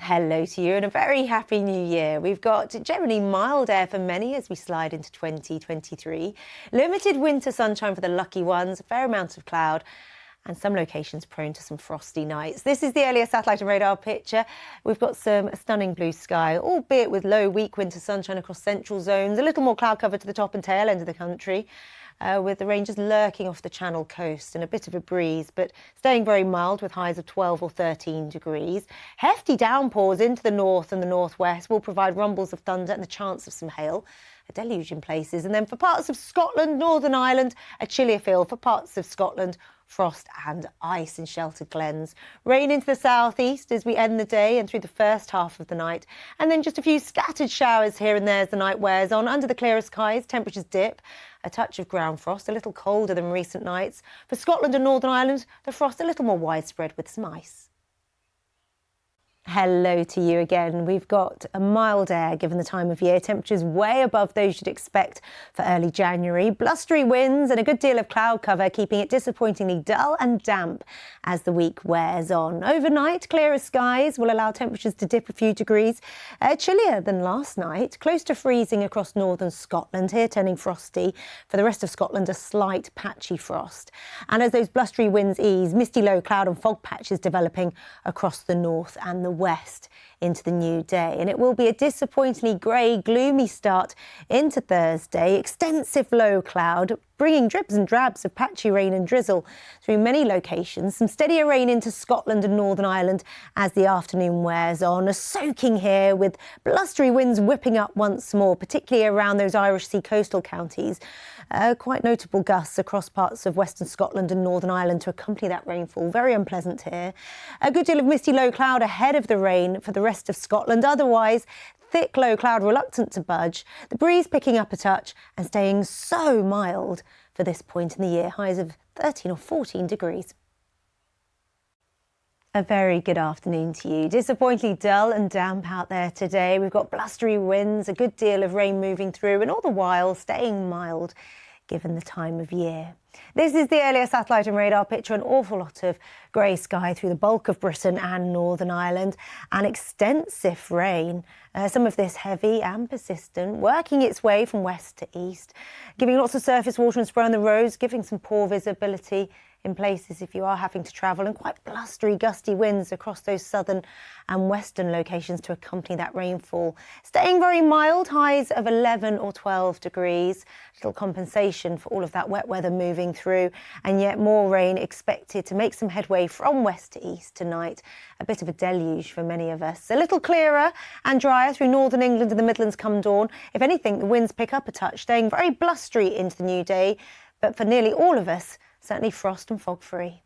Hello to you and a very happy new year. We've got generally mild air for many as we slide into 2023. Limited winter sunshine for the lucky ones, a fair amount of cloud and some locations prone to some frosty nights. This is the earlier satellite and radar picture. We've got some stunning blue sky, albeit with low, weak winter sunshine across central zones, a little more cloud cover to the top and tail end of the country. With the rain just lurking off the Channel coast and a bit of a breeze, but staying very mild with highs of 12 or 13 degrees. Hefty downpours into the north and the northwest will provide rumbles of thunder and the chance of some hail. A deluge in places. And then for parts of Scotland, Northern Ireland, a chillier feel. For parts of Scotland, frost and ice in sheltered glens. Rain into the southeast as we end the day and through the first half of the night. And then just a few scattered showers here and there as the night wears on. Under the clearer skies, temperatures dip. A touch of ground frost, a little colder than recent nights. For Scotland and Northern Ireland, the frost a little more widespread with some ice. Hello to you again. We've got a mild air given the time of year. Temperatures way above those you'd expect for early January. Blustery winds and a good deal of cloud cover, keeping it disappointingly dull and damp as the week wears on. Overnight, clearer skies will allow temperatures to dip a few degrees. Chillier than last night, close to freezing across northern Scotland, here turning frosty. For the rest of Scotland, a slight patchy frost. And as those blustery winds ease, misty low cloud and fog patches developing across the north and the west into the new day. And it will be a disappointingly grey, gloomy start into Thursday. Extensive low cloud, bringing drips and drabs of patchy rain and drizzle through many locations. Some steadier rain into Scotland and Northern Ireland as the afternoon wears on. A soaking here with blustery winds whipping up once more, particularly around those Irish Sea coastal counties. Quite notable gusts across parts of Western Scotland and Northern Ireland to accompany that rainfall. Very unpleasant here. A good deal of misty low cloud ahead of the rain for the rest of Scotland. Otherwise, thick low cloud reluctant to budge. The breeze picking up a touch and staying so mild for this point in the year. Highs of 13 or 14 degrees. A very good afternoon to you. Disappointingly dull and damp out there today. We've got blustery winds, a good deal of rain moving through, and all the while staying mild given the time of year. This is the earlier satellite and radar picture. An awful lot of grey sky through the bulk of Britain and Northern Ireland, and extensive rain. Some of this heavy and persistent, working its way from west to east, giving lots of surface water and spray on the roads, giving some poor visibility in places if you are having to travel, and quite blustery, gusty winds across those southern and western locations to accompany that rainfall. Staying very mild, highs of 11 or 12 degrees. Little compensation for all of that wet weather moving through, and yet more rain expected to make some headway from west to east tonight. A bit of a deluge for many of us. A little clearer and drier through northern England and the Midlands come dawn. If anything, the winds pick up a touch, staying very blustery into the new day. But for nearly all of us, certainly frost and fog free.